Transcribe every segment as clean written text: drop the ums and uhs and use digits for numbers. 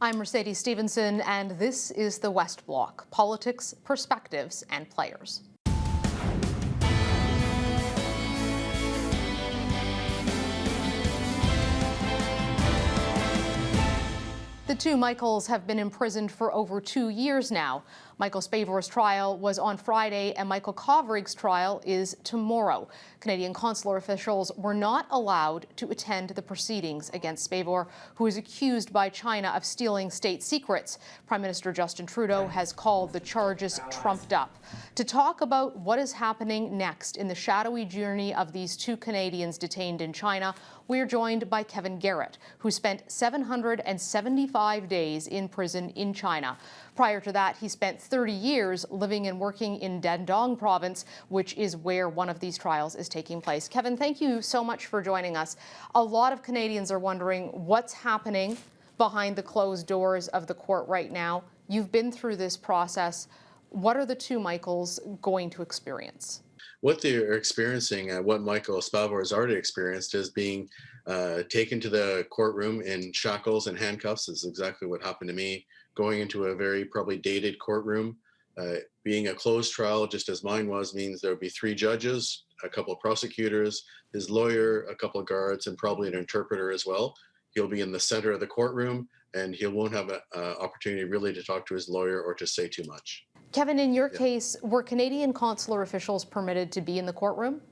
I'm Mercedes Stephenson, and this is the West Block: politics, perspectives, and players. The two Michaels have been imprisoned for over 2 years now. Michael Spavor's trial was on Friday, and Michael Kovrig's trial is tomorrow. Canadian consular officials were not allowed to attend the proceedings against Spavor, who is accused by China of stealing state secrets. Prime Minister Justin Trudeau has called the charges trumped up. To talk about what is happening next in the shadowy journey of these two Canadians detained in China, we are joined by Kevin Garratt, who spent 775 days in prison in China. Prior to that, he spent 30 years living and working in Dandong province, which is where one of these trials is taking place. Kevin, thank you so much for joining us. A lot of Canadians are wondering what's happening behind the closed doors of the court right now. You've been through this process. What are the two Michaels going to experience? What they're experiencing, what Michael Spavor has already experienced, is being taken to the courtroom in shackles and handcuffs. Is exactly what happened to me. Going into a very probably dated courtroom, being a closed trial, just as mine was, means there would be 3 judges, a couple of prosecutors, his lawyer, a couple of guards, and probably an interpreter as well. He'll be in the center of the courtroom, and he won't have an opportunity really to talk to his lawyer or to say too much. Kevin, in your case, were Canadian consular officials permitted to be in the courtroom?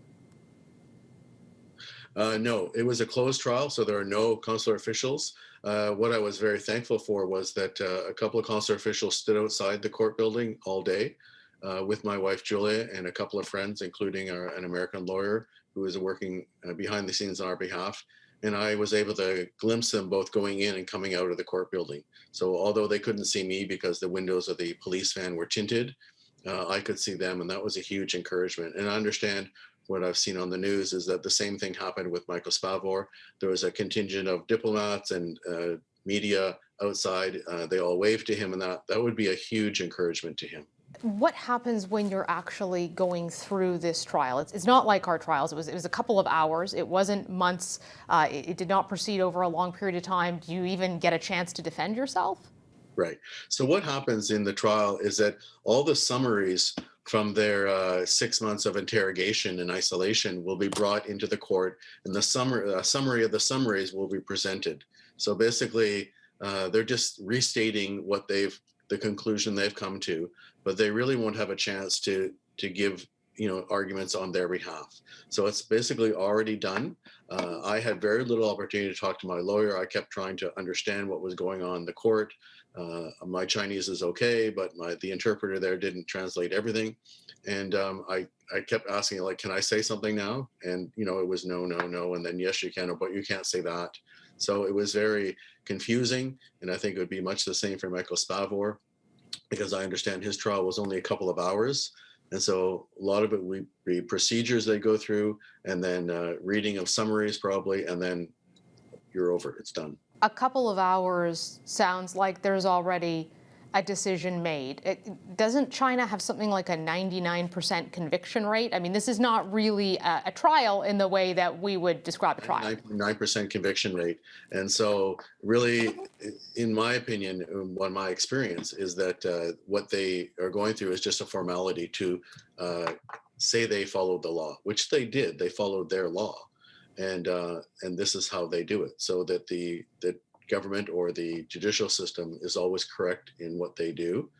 No, it was a closed trial, so there are no consular officials. What I was very thankful for was that a couple of consular officials stood outside the court building all day with my wife Julia and a couple of friends, including an American lawyer who was working behind the scenes on our behalf. And I was able to glimpse them both going in and coming out of the court building. So although they couldn't see me because the windows of the police van were tinted, I could see them, and that was a huge encouragement. And I understand what I've seen on the news is that the same thing happened with Michael Spavor. There was a contingent of diplomats and media outside. They all waved to him, and that would be a huge encouragement to him. What happens when you're actually going through this trial? It's not like our trials. It was a couple of hours. It wasn't months. It did not proceed over a long period of time. Do you even get a chance to defend yourself? Right. So what happens in the trial is that all the summaries from their 6 months of interrogation and isolation will be brought into the court, and the summary of the summaries will be presented. So basically, they're just restating what the conclusion they've come to, but they really won't have a chance to give arguments on their behalf. So it's basically already done. I had very little opportunity to talk to my lawyer. I kept trying to understand what was going on in the court. My Chinese is okay, but the interpreter there didn't translate everything. And I kept asking, like, can I say something now? And, it was no, no, no. And then, yes, you can, but you can't say that. So it was very confusing. And I think it would be much the same for Michael Spavor, because I understand his trial was only a couple of hours. And so a lot of it would be procedures they go through, and then reading of summaries probably, and then you're over, it's done. A couple of hours sounds like there's already a decision made. Doesn't China have something like a 99% conviction rate? I mean, this is not really a trial in the way that we would describe a trial. 9% conviction rate. And so really, in my opinion, what my experience is that what they are going through is just a formality to say they followed the law, which they did. They followed their law. And this is how they do it, so that the government or the judicial system is always correct in what they do.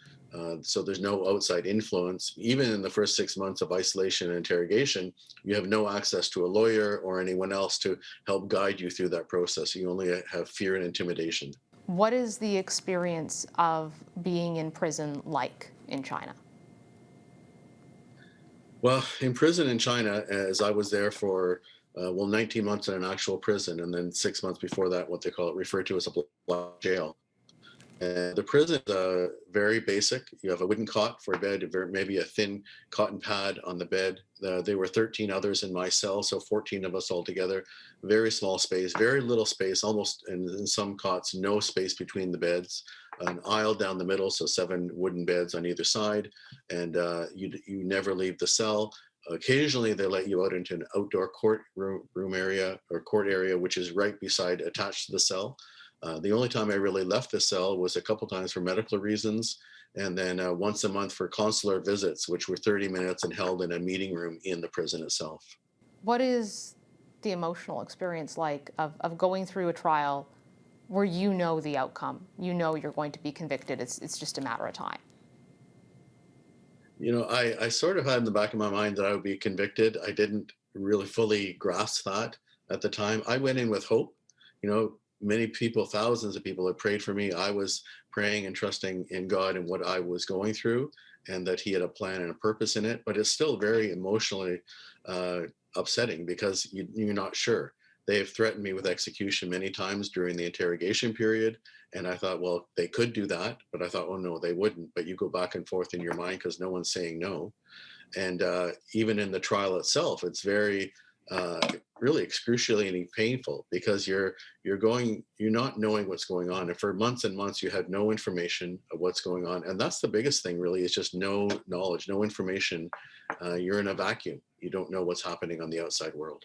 So there's no outside influence. Even in the first 6 months of isolation and interrogation, you have no access to a lawyer or anyone else to help guide you through that process. You only have fear and intimidation. What is the experience of being in prison like in China? Well, in prison in China, as I was there for 19 months in an actual prison, and then 6 months before that, what they call it, referred to as a block jail. And the prison is very basic. You have a wooden cot for a bed, maybe a thin cotton pad on the bed. There were 13 others in my cell, so 14 of us all together. Very small space, very little space, almost in some cots, no space between the beds. An aisle down the middle, so 7 wooden beds on either side, and you never leave the cell. Occasionally, they let you out into an outdoor court room area or court area, which is right beside, attached to the cell. The only time I really left the cell was a couple times for medical reasons, and then once a month for consular visits, which were 30 minutes and held in a meeting room in the prison itself. What is the emotional experience like of going through a trial where you know the outcome? You know you're going to be convicted. It's just a matter of time. I sort of had in the back of my mind that I would be convicted. I didn't really fully grasp that at the time. I went in with hope. Many people, thousands of people had prayed for me. I was praying and trusting in God and what I was going through, and that He had a plan and a purpose in it. But it's still very emotionally upsetting because you're not sure. They have threatened me with execution many times during the interrogation period. And I thought, well, they could do that. But I thought, oh, no, they wouldn't. But you go back and forth in your mind because no one's saying no. And even in the trial itself, it's very, really excruciatingly painful because you're not knowing what's going on. And for months and months, you had no information of what's going on. And that's the biggest thing, really, is just no knowledge, no information. You're in a vacuum. You don't know what's happening on the outside world.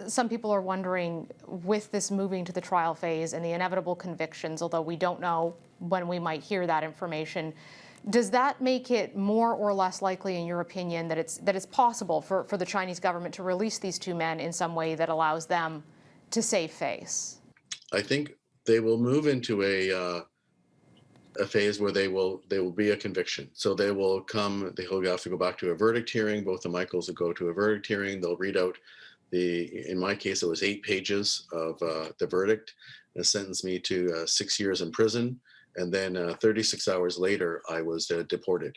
Some people are wondering, with this moving to the trial phase and the inevitable convictions, although we don't know when we might hear that information, does that make it more or less likely, in your opinion, that it's possible for the Chinese government to release these two men in some way that allows them to save face? I think they will move into a phase where they will be a conviction. So they'll have to go back to a verdict hearing. Both the Michaels will go to a verdict hearing. They'll read out in my case, it was 8 pages of the verdict, and sentenced me to 6 years in prison. And then 36 hours later, I was deported.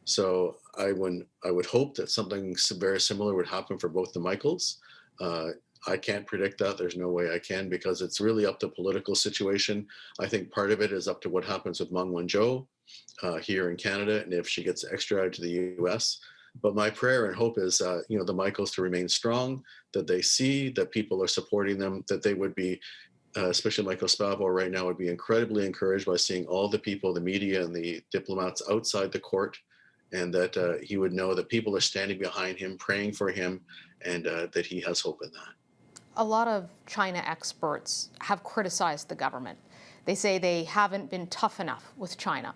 So I would hope that something very similar would happen for both the Michaels. I can't predict that. There's no way I can, because it's really up to political situation. I think part of it is up to what happens with Meng Wanzhou here in Canada, and if she gets extradited to the US. But my prayer and hope is, the Michaels to remain strong, that they see that people are supporting them, that they would be, especially Michael Spavor right now, would be incredibly encouraged by seeing all the people, the media and the diplomats outside the court, and that he would know that people are standing behind him, praying for him, and that he has hope in that. A lot of China experts have criticized the government. They say they haven't been tough enough with China.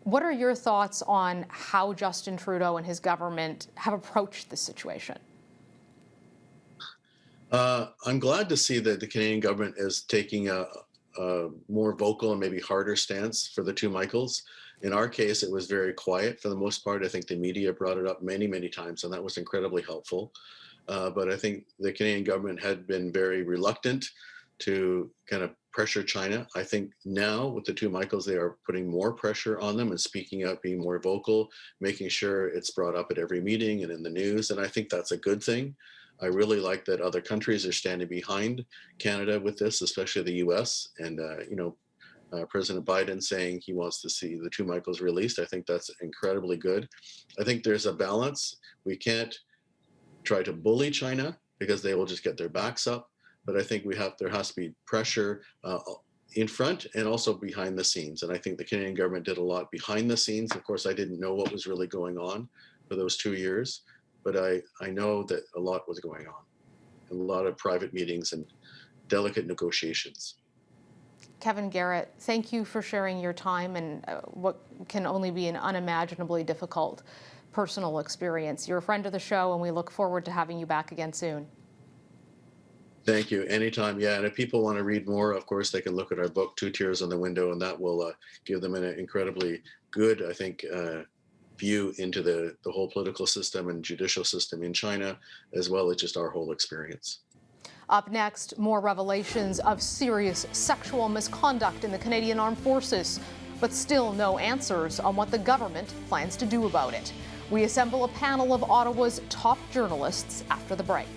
What are your thoughts on how Justin Trudeau and his government have approached this situation? I'm glad to see that the Canadian government is taking a more vocal and maybe harder stance for the two Michaels. In our case, it was very quiet for the most part. I think the media brought it up many, many times, and that was incredibly helpful. But I think the Canadian government had been very reluctant to kind of pressure China. I think now with the two Michaels, they are putting more pressure on them and speaking up, being more vocal, making sure it's brought up at every meeting and in the news. And I think that's a good thing. I really like that other countries are standing behind Canada with this, especially the US. And, President Biden saying he wants to see the two Michaels released. I think that's incredibly good. I think there's a balance. We can't try to bully China because they will just get their backs up. But I think there has to be pressure in front and also behind the scenes. And I think the Canadian government did a lot behind the scenes. Of course, I didn't know what was really going on for those 2 years, but I know that a lot was going on, a lot of private meetings and delicate negotiations. Kevin Garratt, thank you for sharing your time and what can only be an unimaginably difficult personal experience. You're a friend of the show, and we look forward to having you back again soon. Thank you. Anytime. Yeah. And if people want to read more, of course, they can look at our book, Two Tears on the Window, and that will give them an incredibly good, I think, view into the whole political system and judicial system in China, as well as just our whole experience. Up next, more revelations of serious sexual misconduct in the Canadian Armed Forces, but still no answers on what the government plans to do about it. We assemble a panel of Ottawa's top journalists after the break.